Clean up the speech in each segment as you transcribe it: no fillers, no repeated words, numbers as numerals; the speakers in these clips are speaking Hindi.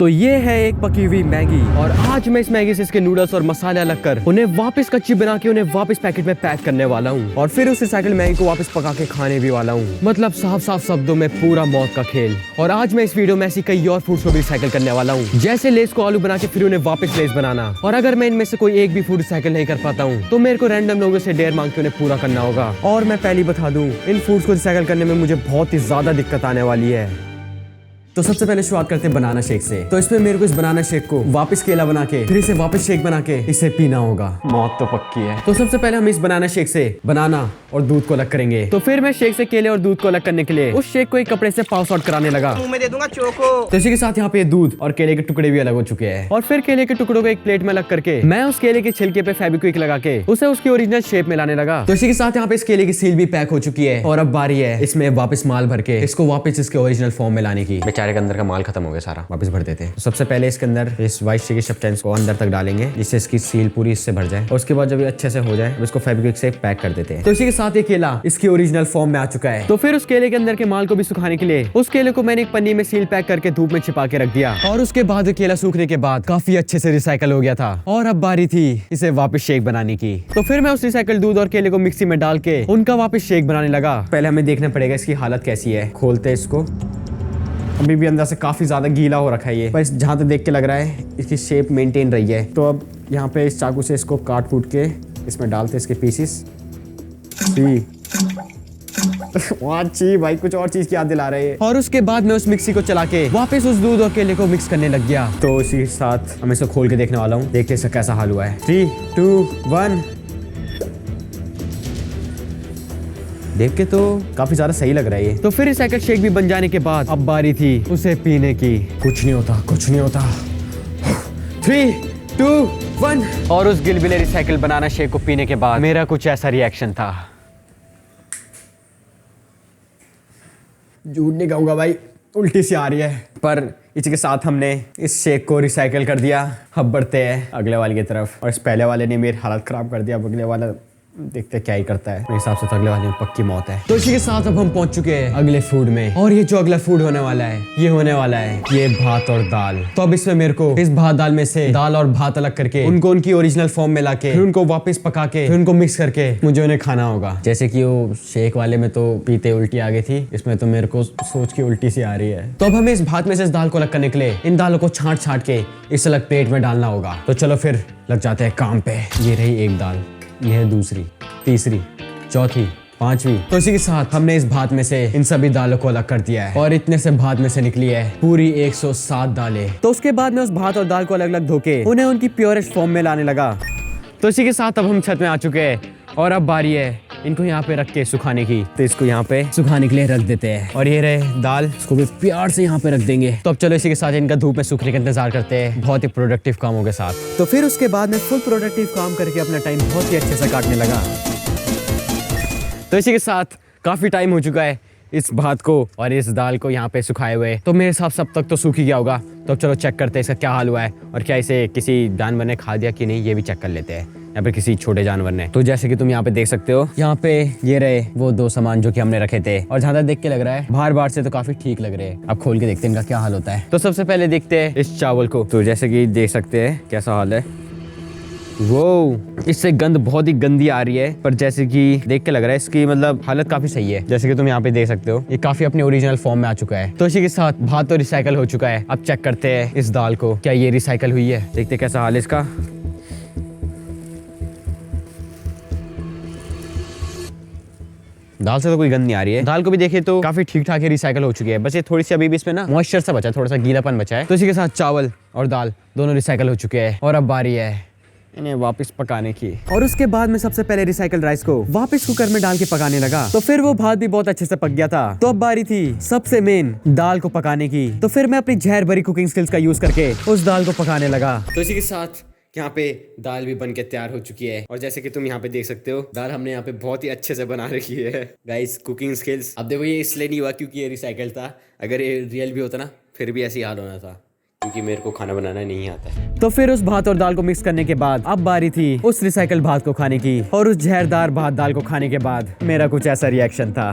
तो ये है एक पकी हुई मैगी और आज मैं इस मैगी से इसके नूडल्स और मसाले अलग कर उन्हें वापस कच्ची बना के उन्हें वापस पैकेट में पैक करने वाला हूँ और फिर उस रिसाइकल मैगी को वापस पका के खाने भी वाला हूँ। मतलब साफ साफ शब्दों में पूरा मौत का खेल। और आज मैं इस वीडियो में ऐसी कई और फूड्स को भी रिसाइकल करने वाला हूँ, जैसे लेस को आलू बना के फिर उन्हें वापस लेस बनाना। और अगर मैं इनमें से कोई एक भी फूड रिसाइकल नहीं कर पाता हूँ तो मेरे को रैंडम लोगों से डेयर मांग के उन्हें पूरा करना होगा। और मैं पहले बता दूं, इन फूड्स को रिसाइकल करने में मुझे बहुत ही ज्यादा दिक्कत आने वाली है। तो सबसे पहले शुरुआत करते हैं बनाना शेक से। तो इसमें मेरे को इस बनाना शेक को वापस केला बना के फिर इसे वापस शेक बना के इसे पीना होगा। मौत तो पक्की है। तो सबसे पहले हम इस बनाना शेक से बनाना और दूध को अलग करेंगे। तो फिर मैं शेक से केले और दूध को अलग करने के लिए उस शेक को एक कपड़े से पास आउट कराने लगा। मुंह में दे दूंगा चोको। तो इसी के साथ यहाँ पे दूध और केले के टुकड़े भी अलग हो चुके हैं। और फिर केले के टुकड़ों को एक प्लेट में अलग करके मैं उस केले के छिलके पे फेविक्विक लगा के उसे उसकी ओरिजिनल शेप में लाने लगा। तो इसी के साथ यहाँ पे इस केले की सील भी पैक हो चुकी है और अब बारी है इसमें वापस माल भर के इसको वापस इसके ओरिजिनल फॉर्म में लाने की। बेचारे के अंदर का माल खत्म हो गया सारा, वापस भर देते हैं। तो सबसे पहले इसके अंदर इस वाइट स्टिकी सब्सटेंस को अंदर तक डालेंगे जिससे इसकी सील पूरी इससे भर जाए। और उसके बाद जब ये अच्छे से हो जाए इसको फेविक्विक से पैक कर देते हैं। तो इसी के साथ ये केला इसकी ओरिजिनल फॉर्म में आ चुका है। तो फिर उस केले के अंदर के माल को भी सुखाने के लिए उस केले को मैंने एक पन्नी में सील पैक करके धूप में छिपा के रख दिया। और उसके बाद केला सूखने के बाद काफी अच्छे से रिसाइकल हो गया था और अब बारी थी इसे वापस शेक बनाने की। तो फिर मैं उस रिसाइकल दूध और केले को मिक्सी में डाल के उनका वापस शेक बनाने लगा। पहले हमें देखना पड़ेगा इसकी हालत कैसी है। खोलते इसको, अभी भी अंदर से काफी ज्यादा गीला हो रखा है ये, पर जहाँ तक देख के लग रहा है इसकी शेप मेंटेन रही है। तो अब यहाँ पे इस चाकू से इसको काट कूट के इसमें डालते इसके पीसेस। ची भाई कुछ और चीज की याद दिला रहे हैं। और उसके बाद मैं उस मिक्सी को चला के वापस उस दूध और केले को मिक्स करने लग गया। तो इसी के साथ मैं इसको खोल के देखने वाला हूँ, देखते इसका कैसा हाल हुआ है। 3, 2, 1। देख के तो काफी ज्यादा सही लग रहा है ये। तो फिर रिसाइकल शेक भी बन जाने के बाद अब बारी थी उसे पीने की। कुछ नहीं होता, कुछ नहीं होता। 3, 2, 1। और उस गिलबिले रिसाइकल बनाना शेक को पीने के बाद मेरा कुछ ऐसा रिएक्शन था। झूठ नहीं कहूंगा भाई, उल्टी सी आ रही है। पर इसी के साथ हमने इस शेक को रिसाइकल कर दिया। अब बढ़ते हैं अगले वाले की तरफ। और इस पहले वाले ने मेरी हालत खराब कर दिया। अब अगले वाला देखते क्या ही करता है। मेरे हिसाब से तो अगले वाले में पक्की मौत है। तो इसी के साथ अब हम पहुंच चुके हैं अगले फूड में। और ये जो अगला फूड होने वाला है ये होने वाला है ये भात और दाल। तो अब इसमें मेरे को इस भात दाल में से दाल और भात अलग करके उनको उनकी ओरिजिनल फॉर्म में लाके फिर उनको वापस पका के फिर उनको मिक्स करके मुझे उन्हें खाना होगा। जैसे कि वो शेक वाले में तो पीते उल्टी आ गई थी, इसमें तो मेरे को सोच के उल्टी सी आ रही है। तो अब हमें इस भात में से इस दाल को अलग करने के लिए इन दालों को छांट छांट के इस अलग प्लेट में डालना होगा। तो चलो फिर लग जाते हैं काम पे। ये रही एक दाल, ये है दूसरी, तीसरी, चौथी, पांचवी। तो इसी के साथ हमने इस भात में से इन सभी दालों को अलग कर दिया है और इतने से भात में से निकली है पूरी 107 दालें। तो उसके बाद मैं उस भात और दाल को अलग अलग धोके उन्हें उनकी प्योरेस्ट फॉर्म में लाने लगा। तो इसी के साथ अब हम छत में आ चुके हैं और अब बारी है इनको यहाँ पे रख के सुखाने की। तो इसको यहाँ पे सुखाने के लिए रख देते हैं। और ये रहे दाल, इसको भी प्यार से यहाँ पे रख देंगे। तो अब चलो इसी के साथ इनका धूप में सूखने का इंतजार करते हैं बहुत ही प्रोडक्टिव कामों के साथ। तो फिर उसके बाद मैं फुल प्रोडक्टिव काम करके अपना टाइम बहुत ही अच्छे से काटने लगा। तो इसी के साथ काफी टाइम हो चुका है इस भात को और इस दाल को यहाँ पे सुखाए हुए। तो मेरे हिसाब सब तक तो सूख ही गया होगा। तो अब चलो चेक करते हैं इसका क्या हाल हुआ है और क्या इसे किसी जानवर ने खा दिया कि नहीं, ये भी चेक कर लेते हैं, या फिर किसी छोटे जानवर ने। तो जैसे कि तुम यहाँ पे देख सकते हो, यहाँ पे ये रहे वो 2 सामान जो कि हमने रखे थे। और जहाँ तक देख के लग रहा है बाहर बाहर से तो काफी ठीक लग रहे हैं। अब खोल के देखते हैं इनका क्या हाल होता है। तो सबसे पहले देखते हैं इस चावल को। तो जैसे कि देख सकते हैं कैसा हाल है। वो इससे गंद बहुत ही गंदी आ रही है, पर जैसे कि देख के लग रहा है इसकी मतलब हालत काफी सही है। जैसे कि तुम यहाँ पे देख सकते हो ये काफी अपने ओरिजिनल फॉर्म में आ चुका है। तो इसी के साथ भात तो रिसाइकल हो चुका है। अब चेक करते हैं इस दाल को, क्या ये रिसाइकल हुई है। देखते हैं कैसा हाल है इसका। दाल से तो कोई गंद नहीं आ रही है। दाल को भी देखे तो काफी ठीक ठाक ही रिसाइकल हो चुकी है। बस ये थोड़ी सी अभी भी इसमें ना मॉइस्चर सा बचा है, थोड़ा सा गीलापन बचा है। तो इसी के साथ चावल और दाल दोनों रिसाइकल हो चुके हैं और अब बारी है इन्हें वापस पकाने की। और उसके बाद मैं सबसे पहले रिसाइकल राइस को वापस कुकर में डाल के पकाने लगा। तो फिर वो भात भी बहुत अच्छे से पक गया था। तो अब बारी थी सबसे मेन दाल को पकाने की। तो फिर मैं अपनी जहर भरी कुकिंग स्किल्स का यूज करके उस दाल को पकाने लगा। तो इसी के साथ यहाँ पे दाल भी बन के तैयार हो चुकी है। और जैसे कि तुम यहाँ पे देख सकते हो दाल हमने यहाँ पे बहुत ही अच्छे से बना रखी है। Guys cooking skills. अब देखो ये इसलिए नहीं हुआ क्योंकि ये रिसाइकल था, अगर ये रियल भी होता ना फिर भी ऐसी हाल होना था, क्योंकि मेरे को खाना बनाना नहीं आता है। तो फिर उस भात और दाल को मिक्स करने के बाद अब बारी थी उस रिसाइकल भात को खाने की। और उस जहरदार भात दाल को खाने के बाद मेरा कुछ ऐसा रिएक्शन था।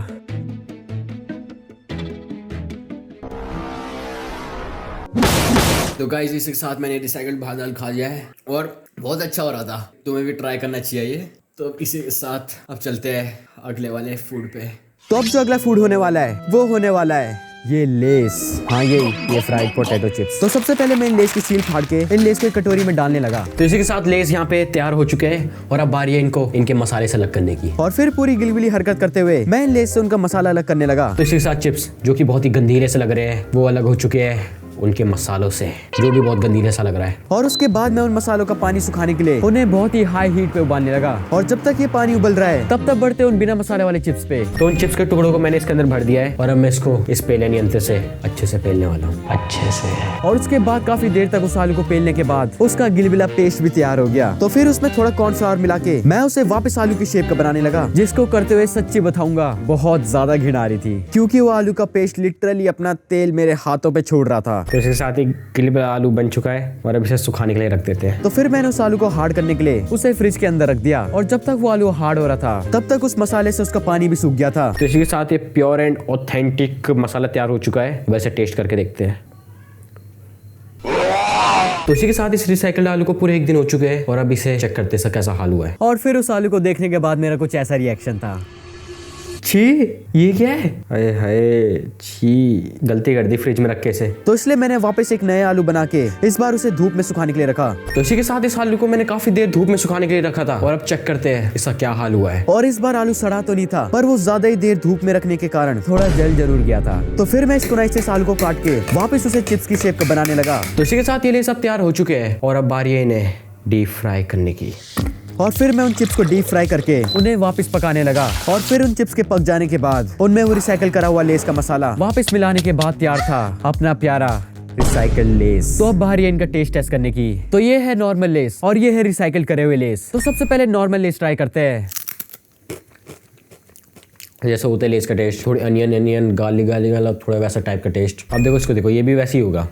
तो गाइस इसी के साथ मैंने रिसाइकल्ड भात दाल खा लिया है और बहुत अच्छा हो रहा था। तुम्हें भी ट्राई करना चाहिए ये। तो इसी के साथ अब चलते हैं अगले वाले फूड पे। तो अब जो अगला फूड होने वाला है वो होने वाला है ये लेस। हाँ ये फ्राइड पोटैटो चिप्स। तो सबसे पहले मैं इन लेस की सील फाड़ के इन लेस को एक कटोरी में डालने लगा। तो इसी के साथ लेस यहाँ पे तैयार हो चुके हैं और अब बारी है इनको इनके मसाले से अलग करने की। और फिर पूरी गिलगिली हरकत करते हुए मैं इन लेस से उनका मसाला अलग करने लगा। तो इसी के साथ चिप्स जो कि बहुत ही गंदीले से लग रहे हैं वो अलग हो चुके हैं उनके मसालों से, जो भी बहुत गंदीले सा लग रहा है। और उसके बाद मैं उन मसालों का पानी सुखाने के लिए उन्हें बहुत ही हाई हीट पे उबालने लगा। और जब तक ये पानी उबल रहा है तब तक बढ़ते उन बिना मसाले वाले चिप्स पे। तो उन चिप्स के टुकड़ों को मैंने इसके अंदर भर दिया है और अब मैं इसको इस पेलने यंत्र से अच्छे से पेलने वाला हूँ, अच्छे से। और उसके बाद काफी देर तक उस आलू को पेलने के बाद उसका गिलबिला पेस्ट भी तैयार हो गया। तो फिर उसमें थोड़ा कॉर्नफ्लावर मिला के मैं उसे वापस आलू की शेप का बनाने लगा, जिसको करते हुए सच्ची बताऊंगा बहुत ज्यादा घिन आ रही थी, क्योंकि वो आलू का पेस्ट लिटरली अपना तेल मेरे हाथों पे छोड़ रहा था। तो इसके साथ ही गिलबिला आलू बन चुका है और अब इसे सुखाने के लिए रख देते हैं। तो फिर मैंने उस आलू को हार्ड करने के लिए उसे फ्रिज के अंदर रख दिया और जब तक वो आलू हार्ड हो रहा था तब तक उस मसाले से उसका पानी भी सूख गया था। तो इसी के साथ ये प्योर एंड ऑथेंटिक मसाला तैयार हो चुका है। वैसे टेस्ट करके देखते हैं। तो इसी के साथ इस रिसाइकल्ड आलू को पूरे 1 दिन हो चुके हैं और अब इसे चेक करते हैं कैसा हाल हुआ है। और फिर उस आलू को देखने के बाद मेरा कुछ ऐसा रिएक्शन था, छी ये क्या है, हाय हाय छी, गलती कर दी फ्रिज में रख के इसे। तो इसलिए मैंने वापस एक नया आलू बना के इस बार उसे धूप में सुखाने के लिए रखा। तो इसी के साथ इस आलू को मैंने काफी देर धूप में सुखाने के लिए रखा था और अब चेक करते हैं इसका क्या हाल हुआ है। और इस बार आलू सड़ा तो नहीं था, पर वो ज्यादा ही देर धूप में रखने के कारण थोड़ा जल जरूर गया था। तो फिर मैं इस कुनाई से इस आलू को काट के वापस उसे चिप्स की शेप का बनाने लगा। तो इसी के साथ ये सब तैयार हो चुके हैं और अब बारी है इन्हें डीप फ्राई करने की। और फिर मैं उन चिप्स को डीप फ्राई करके उन्हें वापस पकाने लगा। और फिर उन चिप्स के पक जाने के बाद उनमें वो रिसाइकल करा हुआ लेस का मसाला वापस मिलाने के बाद तैयार था अपना प्यारा रिसाइकल लेस। तो अब बाहर है इनका टेस्ट टेस्ट करने की। तो ये है नॉर्मल लेस और ये है रिसाइकल करे हुए लेस। तो सबसे पहले नॉर्मल लेस ट्राई करते हैं। जैसे होते लेस का टेस्ट, थोड़ी अनियन गार्लिक वाला थोड़ा वैसा टाइप का टेस्ट। अब देखो इसको, देखो ये भी वैसे ही होगा।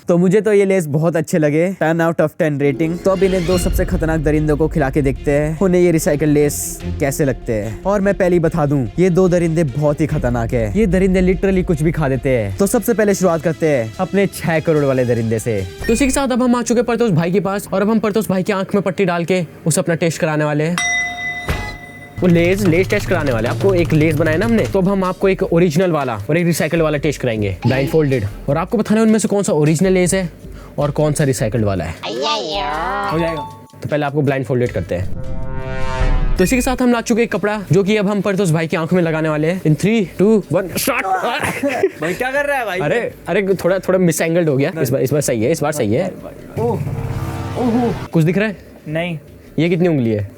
तो मुझे तो ये लेस बहुत अच्छे लगे, 10 आउट ऑफ 10 रेटिंग। तो अब इन्हें 2 सबसे खतरनाक दरिंदों को खिला के देखते हैं उन्हें ये रिसाइकल लेस कैसे लगते हैं। और मैं पहले ही बता दूं ये 2 दरिंदे बहुत ही खतरनाक है। ये दरिंदे लिटरली कुछ भी खा देते हैं। तो सबसे पहले शुरुआत करते हैं अपने 6 करोड़ वाले दरिंदे से। तो इसी के साथ अब हम आ चुके परतोष भाई के पास और अब हम परतोष भाई की आंख में पट्टी डाल के उसे अपना टेस्ट कराने वाले हैं। वो लेस टेस्ट कराने वाले। आपको एक लेस बनाया ना हमने, तो अब हम आपको एक ओरिजिनल वाला और एक रिसाइकल वाला टेस्ट कराएंगे ब्लाइंड फोल्डेड, और आपको बताना है उनमें से कौन सा ओरिजिनल लेस है और कौन सा रिसाइकल्ड वाला है। हो जाएगा। तो पहले आपको ब्लाइंड फोल्डेड करते हैं। तो इसी के साथ हम ला चुके एक कपड़ा जो कि अब हम परतोष भाई की आंखों में लगाने वाले हैं। इन 3, 2, 1 स्टार्ट। भाई क्या कर रहा है भाई? अरे थोड़ा मिस एंगल्ड हो गया। इस बार सही है, इस बार सही है। कुछ दिख रहा है? नहीं। ये कितनी उंगली है?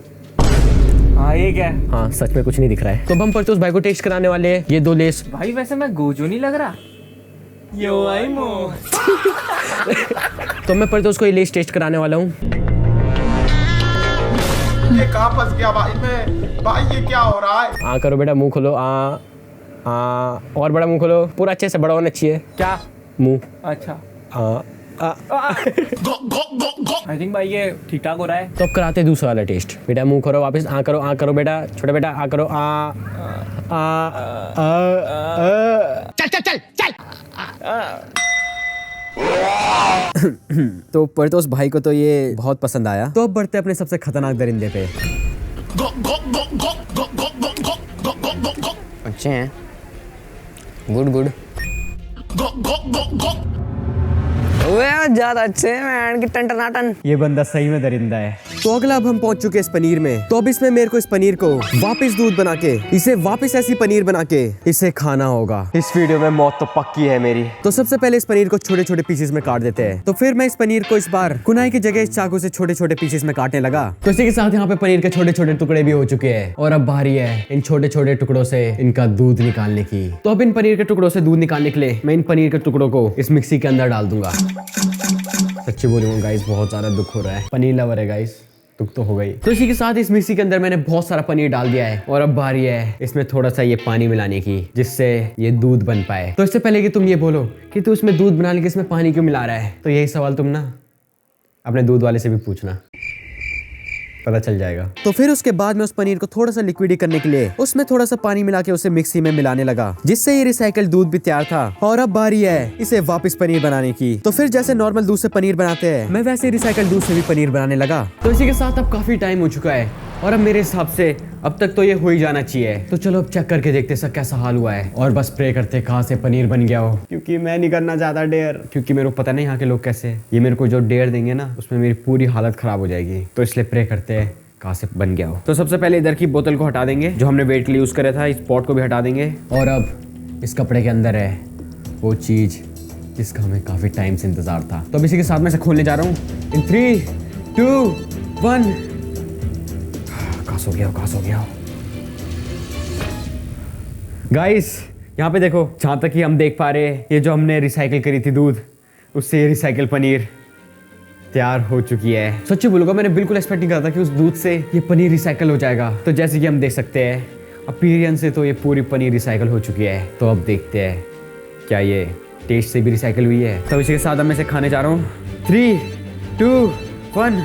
हाँ ये क्या है? हाँ सच में कुछ नहीं दिख रहा है। तो हम परतोष भाई को टेस्ट कराने वाले हैं ये 2 लेस। भाई वैसे मैं गोजो नहीं लग रहा। यो आई मो। तो मैं परतोष को ये लेस टेस्ट कराने वाला हूँ। ये कहाँ फंस गया भाई मैं? भाई ये क्या हो रहा है? आ करो बेटा, मुंह खोलो। और बड़ा मुंह खोलो, पूरा अच्छे से बड़ा होना चाहिए। क्या मुंह? अच्छा। आई थिंक भाई ये ठीक ठाक हो रहा है। तो अब कराते हैं दूसरा वाला टेस्ट। बेटा मुंह करो वापस, आ करो बेटा, छोटा बेटा आ करो। चल। तो परतोष भाई को तो ये बहुत पसंद आया। तो अब बढ़ते अपने सबसे खतरनाक दरिंदे पे। अच्छे हैं, गुड। ज्यादा अच्छे हैं कि टन। ये बंदा सही में दरिंदा है। तो अगला अब हम पहुंच चुके हैं इस पनीर में। तो अब इसमें मेरे को इस पनीर को वापस दूध बना के इसे वापस ऐसी पनीर बना के इसे खाना होगा। इस वीडियो में मौत तो पक्की है मेरी। तो सबसे पहले इस पनीर को छोटे छोटे पीसेस में काट देते हैं। तो फिर मैं इस पनीर को इस बार कुनाई की जगह इस चाकू से छोटे छोटे पीसेस में काटने लगा। तो इसी के साथ यहाँ पे पनीर के छोटे छोटे टुकड़े भी हो चुके हैं और अब बारी है इन छोटे छोटे टुकड़ों से इनका दूध निकालने की। तो अब इन पनीर के टुकड़ों से दूध निकालने के लिए मैं इन पनीर के टुकड़ों को इस मिक्सी के अंदर डाल दूंगा। सच्ची बोलूंगा गाइस, बहुत ज्यादा दुख हो रहा है। पनीर लवर है गाइस, दुख तो हो गई। तो इसी के साथ इस मिक्सी के अंदर मैंने बहुत सारा पनीर डाल दिया है और अब बारी है इसमें थोड़ा सा ये पानी मिलाने की, जिससे ये दूध बन पाए। तो इससे पहले कि तुम ये बोलो कि तू इसमें दूध बनाने के इसमें पानी क्यों मिला रहा है, तो यही सवाल तुम ना अपने दूध वाले से भी पूछना। पता चल जाएगा। तो फिर उसके बाद में उस पनीर को थोड़ा सा लिक्विडी करने के लिए उसमें थोड़ा सा पानी मिला के उसे मिक्सी में मिलाने लगा, जिससे ये रिसाइकल दूध भी तैयार था। और अब बारी है इसे वापस पनीर बनाने की। तो फिर जैसे नॉर्मल दूध से पनीर बनाते हैं, मैं वैसे रिसाइकल दूध से भी पनीर बनाने लगा। तो इसी के साथ अब काफी टाइम हो चुका है और अब मेरे हिसाब से अब तक तो ये हो ही जाना चाहिए। तो चलो अब चेक करके देखते सब कैसा हाल हुआ है और बस प्रे करते कहाँ से पनीर बन गया हो, क्योंकि मैं नहीं करना चाहता डेयर, क्योंकि मेरे को पता नहीं यहाँ के लोग कैसे हैं। ये मेरे को जो डेयर देंगे ना उसमें मेरी पूरी हालत खराब हो जाएगी, तो इसलिए प्रे करते हैं कहाँ से बन गया हो। तो सबसे पहले इधर की बोतल को हटा देंगे जो हमने वेट के लिए यूज करा था, इस पॉट को भी हटा देंगे। और अब इस कपड़े के अंदर है वो चीज जिसका हमें काफी टाइम से इंतजार था। तो अब इसी के साथ में से खोलने जा रहा हूँ इन 3, 2, 1। कास हो गया गाइस, यहाँ पे देखो, जहाँ तक कि हम देख पा रहे हैं ये जो हमने रिसाइकिल करी थी दूध, उससे ये रिसाइकिल पनीर तैयार हो चुकी है। सच्ची बोलूंगा मैंने बिल्कुल एक्सपेक्ट नहीं करा था कि उस दूध से ये पनीर रिसाइकिल हो जाएगा। तो जैसे कि हम देख सकते हैं अपीरियंस से तो ये पूरी पनीर रिसाइकिल हो चुकी है। तो अब देखते हैं क्या ये टेस्ट से भी रिसाइकिल हुई है। तो इसी के साथ अब मैं इसे खाने जा रहा हूँ 3, 2, 1।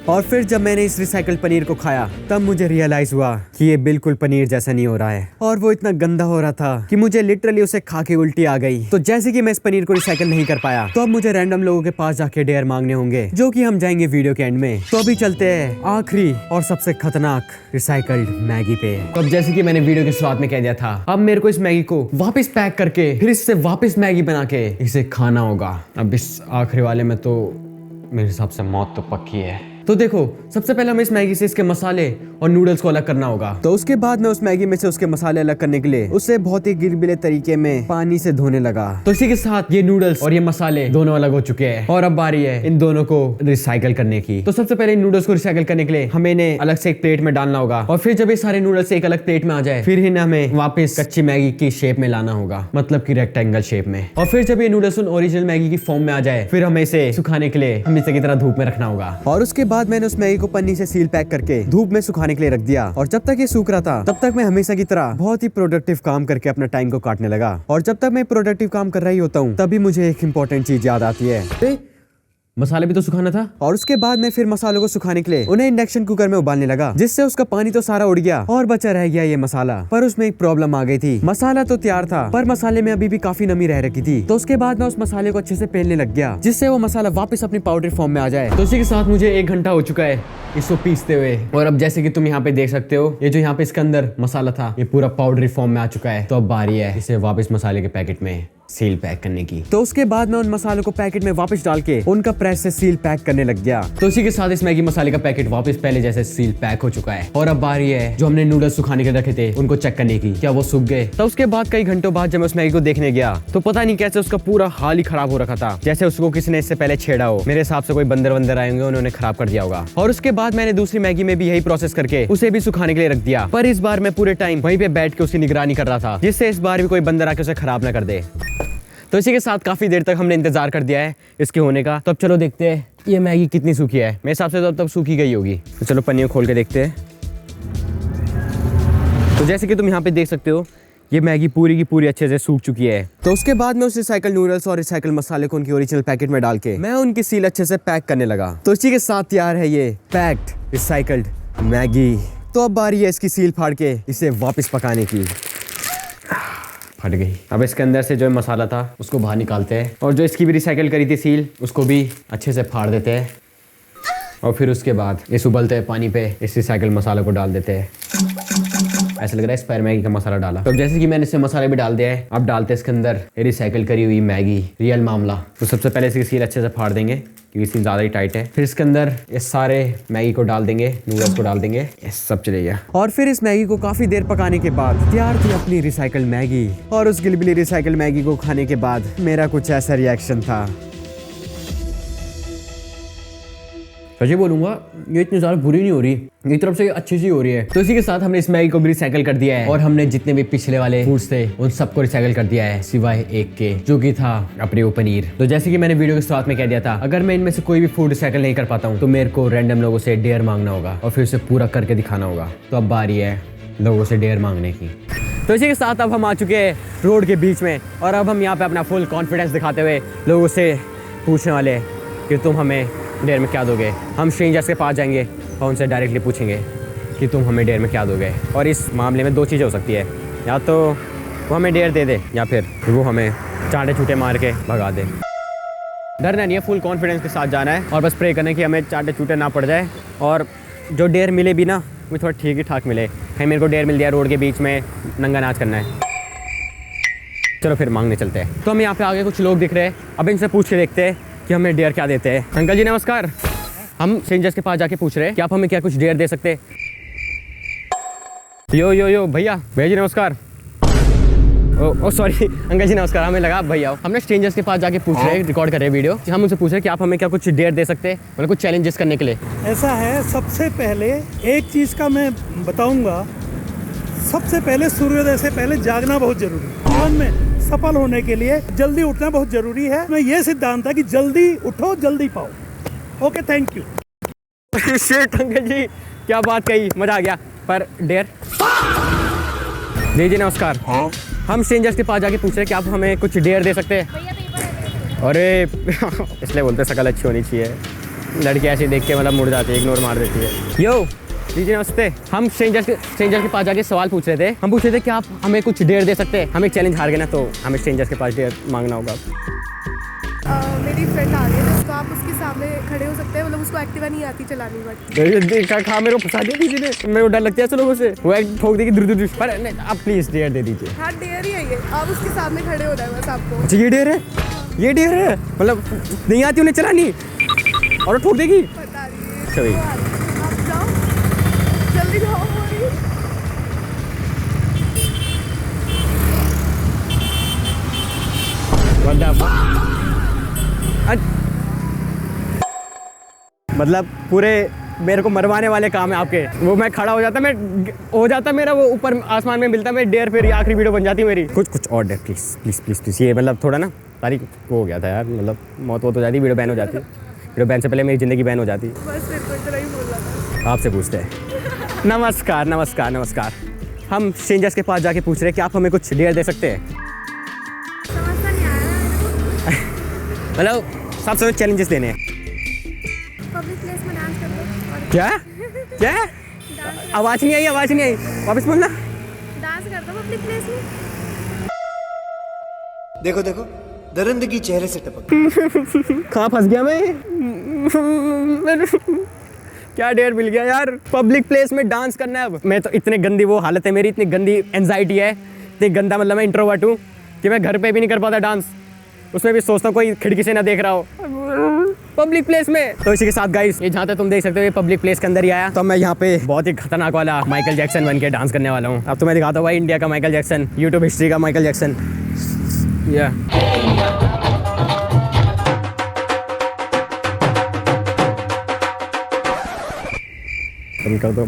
और फिर जब मैंने इस रिसाइकल पनीर को खाया तब मुझे रियलाइज हुआ कि ये बिल्कुल पनीर जैसा नहीं हो रहा है, और वो इतना गंदा हो रहा था कि मुझे लिटरली उसे खा के उल्टी आ गई। तो जैसे कि मैं इस पनीर को रिसाइकल नहीं कर पाया, तो अब मुझे रैंडम लोगों के पास जाके डेयर मांगने होंगे, जो कि हम जाएंगे वीडियो के एंड में। तो अभी चलते हैं आखिरी और सबसे खतरनाक रिसाइकल्ड मैगी पे। तो अब जैसे कि मैंने वीडियो के शुरुआत में कह दिया था, अब मेरे को इस मैगी को वापस पैक करके फिर इससे वापस मैगी बना के इसे खाना होगा। अब इस आखिरी वाले में तो मेरे हिसाब से मौत तो पक्की है। तो देखो, सबसे पहले हमें इस मैगी से इसके मसाले और नूडल्स को अलग करना होगा। तो उसके बाद मैं उस मैगी में से उसके मसाले अलग करने के लिए उसे बहुत ही गिलबिले तरीके में पानी से धोने लगा। तो इसी के साथ ये नूडल्स और ये मसाले दोनों अलग हो चुके हैं और अब बारी है इन दोनों को रिसाइकल करने की। तो सबसे पहले इन नूडल्स को रिसाइकल करने के लिए हमें इन्हें अलग से एक प्लेट में डालना होगा, और फिर जब ये सारे नूडल्स एक अलग प्लेट में आ जाए, फिर इन्हें हमें वापस कच्ची मैगी की शेप में लाना होगा, मतलब की रेक्टेंगल शेप में। और फिर जब ये नूडल्स ओरिजिनल मैगी की फॉर्म में आ जाए, फिर हमें इसे सुखाने के लिए हमेशा की तरह धूप में रखना होगा। और उसके बाद मैंने उस मैगी को पन्नी से सील पैक करके धूप में सुखाने के लिए रख दिया। और जब तक ये सूख रहा था तब तक मैं हमेशा की तरह बहुत ही प्रोडक्टिव काम करके अपना टाइम को काटने लगा। और जब तक मैं प्रोडक्टिव काम कर रही होता हूँ तभी मुझे एक इम्पोर्टेंट चीज याद आती है, मसाले भी तो सुखाना था। और उसके बाद मैं फिर मसालों को सुखाने के लिए उन्हें इंडक्शन कुकर में उबालने लगा, जिससे उसका पानी तो सारा उड़ गया और बचा रह गया ये मसाला। पर उसमें एक प्रॉब्लम आ गई थी, मसाला तो तैयार था पर मसाले में अभी भी काफी नमी रह रखी थी। तो उसके बाद मैं उस मसाले को अच्छे से पेलने लग गया, जिससे वो मसाला वापस अपनी पाउडर फॉर्म में आ जाए। तो इसी के साथ मुझे 1 घंटा हो चुका है इसको पीसते हुए, और अब जैसे कि तुम यहाँ पे देख सकते हो, ये जो यहाँ पे इसके अंदर मसाला था ये पूरा पाउडरी फॉर्म में आ चुका है। तो अब बारी है इसे वापस मसाले के पैकेट में सील पैक करने की। तो उसके बाद मैं उन मसालों को पैकेट में वापस डाल के उनका प्रेस से सील पैक करने लग गया। तो इसी के साथ इस मैगी मसाले का पैकेट वापस पहले जैसे सील पैक हो चुका है। और अब बारी है जो हमने नूडल्स सुखाने के रखे थे उनको चेक करने की, क्या वो सूख गए। तो उसके बाद कई घंटों बाद जब मैं उस मैगी को देखने गया तो पता नहीं कैसे उसका पूरा हाल ही खराब हो रखा था, जैसे उसको किसी ने इससे पहले छेड़ा हो। मेरे हिसाब से कोई बंदर वंदर आए होंगे, उन्होंने खराब कर दिया होगा। और उसके बाद मैंने दूसरी मैगी में भी यही प्रोसेस करके उसे भी सुखाने के लिए रख दिया, पर इस बार मैं पूरे टाइम वहीं पे बैठ के उसकी निगरानी कर रहा था, जिससे इस बार भी कोई बंदर आके उसे खराब ना कर दे। तो इसी के साथ काफी देर तक हमने इंतजार कर दिया है इसके होने का। तो अब चलो देखते हैं ये मैगी कितनी सूखी है। मेरे हिसाब से तो अब तक सूखी गई होगी। तो चलो पन्नी खोल के देखते हैं। तो जैसे कि तुम यहाँ पे देख सकते हो ये मैगी पूरी की पूरी अच्छे से सूख चुकी है। तो उसके बाद मैं उस रिसाइकल नूडल्स और रिसाइकल मसाले को उनकी ओरिजिनल पैकेट में डाल के मैं उनकी सील अच्छे से पैक करने लगा। तो इसी के साथ तैयार है ये पैक्ड रिसाइकल्ड मैगी। तो अब बारी है इसकी सील फाड़ के इसे वापस पकाने की। फट गई। अब इसके अंदर से जो मसाला था उसको बाहर निकालते हैं, और जो इसकी भी रिसाइकिल करी थी सील उसको भी अच्छे से फाड़ देते हैं, और फिर उसके बाद इस उबलते हैं पानी पे इस रिसाइकिल मसाला को डाल देते हैं। ऐसा लग रहा है स्पायर मैगी का मसाला डाला। तो जैसे कि मैंने इसमें मसाले भी डाल दिया है, अब डालते हैं इसके अंदर रिसाइकिल करी हुई मैगी। रियल मामला। तो सबसे पहले इसकी सील अच्छे से फाड़ देंगे क्योंकि सील ज़्यादा ही टाइट है। फिर इसके अंदर ये सारे मैगी को डाल देंगे, नूडल्स को डाल देंगे, ये सब चले गया। और फिर इस मैगी को काफी देर पकाने के बाद तैयार थी अपनी रिसाइकल मैगी। और उस गिलबिली रिसाइकल मैगी को खाने के बाद मेरा कुछ ऐसा रिएक्शन था। सच्ची बोलूंगा ये इतनी ज़्यादा बुरी नहीं हो रही, एक तरफ से अच्छी सी हो रही है। तो इसी के साथ हमने इस मैगी को भी रिसाइकिल कर दिया है, और हमने जितने भी पिछले वाले फूड्स थे उन सबको रिसाइकिल कर दिया है सिवाय एक के, जो कि था अपने वो पनीर। तो जैसे कि मैंने वीडियो के शुरुआत में कह दिया था, अगर मैं इनमें से कोई भी फूड रिसाइकिल नहीं कर पाता हूँ तो मेरे को रैंडम लोगों से डेयर मांगना होगा और फिर उसे पूरा करके दिखाना होगा। तो अब बारी है लोगों से डेयर मांगने की। तो इसी के साथ अब हम आ चुके हैं रोड के बीच में, और अब हम यहाँ पे अपना फुल कॉन्फिडेंस दिखाते हुए लोगों से पूछने वाले कि तुम हमें डेयर में क्या दोगे। हम स्ट्रेंजर्स के पास जाएंगे और उनसे डायरेक्टली पूछेंगे कि तुम हमें डेयर में क्या दोगे। और इस मामले में दो चीज़ें हो सकती है, या तो वो हमें डेयर दे दे या फिर वो हमें चांटे छूटे मार के भगा दे। डरना नहीं है, फुल कॉन्फिडेंस के साथ जाना है और बस प्रे करना है कि हमें चांटे छूटे ना पड़ जाए और जो डेयर मिले भी ना वो थोड़ा ठीक ही ठाक मिले। कहीं मेरे को डेयर मिल दिया रोड के बीच में नंगा नाच करना है, चलो फिर मांगने चलते हैं। तो हम यहाँ पे आगे कुछ लोग दिख रहे हैं, अब इनसे पूछ के देखते हैं कि हमें डेयर क्या देते हैं। अंकल जी नमस्कार, हम स्ट्रेंजर्स के पास जाके पूछ रहे हैं कि आप हमें क्या कुछ डेयर दे सकते हैं। यो भैया जी नमस्कार। ओ सॉरी अंकल जी नमस्कार, हमें लगा आप भैया हो। हमने स्ट्रेंजर्स के पास जाके पूछ रहे हैं, रिकॉर्ड कर रहे हैं वीडियो, हम उनसे पूछ रहे हैं कि आप हमें क्या कुछ डेयर दे सकते हैं, मतलब कुछ चैलेंजेस करने के लिए। ऐसा है, सबसे पहले एक चीज़ का मैं बताऊंगा, सबसे पहले सूर्योदय से पहले जागना बहुत जरूरी है। जीवन में सफल होने के लिए जल्दी उठना बहुत जरूरी है। मैं ये सिद्धांत है कि जल्दी उठो जल्दी पाओ। Okay, thank you. Shit uncle ji क्या बात कही, मजा आ गया। पर डेयर जी नमस्कार, हम स्ट्रेंजर्स के पास जाके पूछ रहे हैं कि आप हमें कुछ डेयर दे सकते हैं। अरे इसलिए बोलते शकल अच्छी होनी चाहिए, लड़की ऐसे देख के मतलब मुड़ जाती है, इग्नोर मार देती है। यो जी नमस्ते, हम स्ट्रेंजर्स के पास जाके सवाल पूछ रहे थे। हम पूछ रहे थे कि आप हमें कुछ डेयर दे सकते हैं। हम एक चैलेंज हार गए ना, तो हमें स्ट्रेंजर्स के पास डेयर मांगना होगा। मेरी फ्रेंड आ रही है, तो आप उसके सामने खड़े हो सकते हैं, मतलब उसको एक्टिवा नहीं आती चलानी, बट खा मेरे को फंसा दिया किसी ने, मेरे को डर लगता है ऐसे लोगों से, वो एक ठोक देगी दूर पर नहीं, आप प्लीज डेयर दे दीजिए। हाँ डेयर ही है ये, आप उसके सामने खड़े हो रहे हैं बस आपको। अच्छा ये डेयर है, ये डेयर है, मतलब नहीं आती उन्हें चलानी और ठोक देगी। पता नहीं चलिए। आप जाओ, जल्दी जाओ। मतलब पूरे मेरे को मरवाने वाले काम है आपके। वो मैं खड़ा हो जाता मेरा वो ऊपर आसमान में मिलता, मैं डेयर फिर आखिरी वीडियो बन जाती मेरी। कुछ और डेयर प्लीज। ये मतलब थोड़ा ना तारीख वो हो गया था यार, मतलब मौत हो जाती, वीडियो बैन हो जाती, वीडियो बैन से पहले मेरी ज़िंदगी बैन हो जाती। बस मेरे को इतना ही बोलना था। आपसे पूछते हैं। नमस्कार, हम स्ट्रेंजर्स के पास जाके पूछ रहे हैं कि आप हमें कुछ डेयर दे सकते हैं। समझ नहीं आया। मतलब सबसे चैलेंजेस देने हैं। पब्लिक प्लेस में डांस कर दो। क्या आवाज़ नहीं आई, वापस बोलना। डांस कर दो पब्लिक प्लेस में। देखो दरिंदगी चेहरे से टपक। कहाँ फंस गया मैं? क्या डेयर मिल गया यार, पब्लिक प्लेस में डांस करना है। अब मैं तो इतने गंदी वो हालत है मेरी, इतनी गंदी एंजाइटी है, इतनी गंदा मतलब मैं इंट्रोवर्ट हूँ कि मैं घर पे भी नहीं कर पाता डांस, उसमें भी सोचता हूँ कोई खिड़की से ना देख रहा हो पब्लिक प्लेस में। तो इसी के साथ गाइस, ये जहाँ तक तुम देख सकते हो ये पब्लिक प्लेस के अंदर ही आया, तो मैं यहाँ पे बहुत ही खतरनाक वाला माइकल जैक्सन बन के डांस करने वाला हूँ। अब तो मैं दिखाता हूँ भाई इंडिया का माइकल जैक्सन, यूट्यूब हिस्ट्री का माइकल जैक्सन। कर दो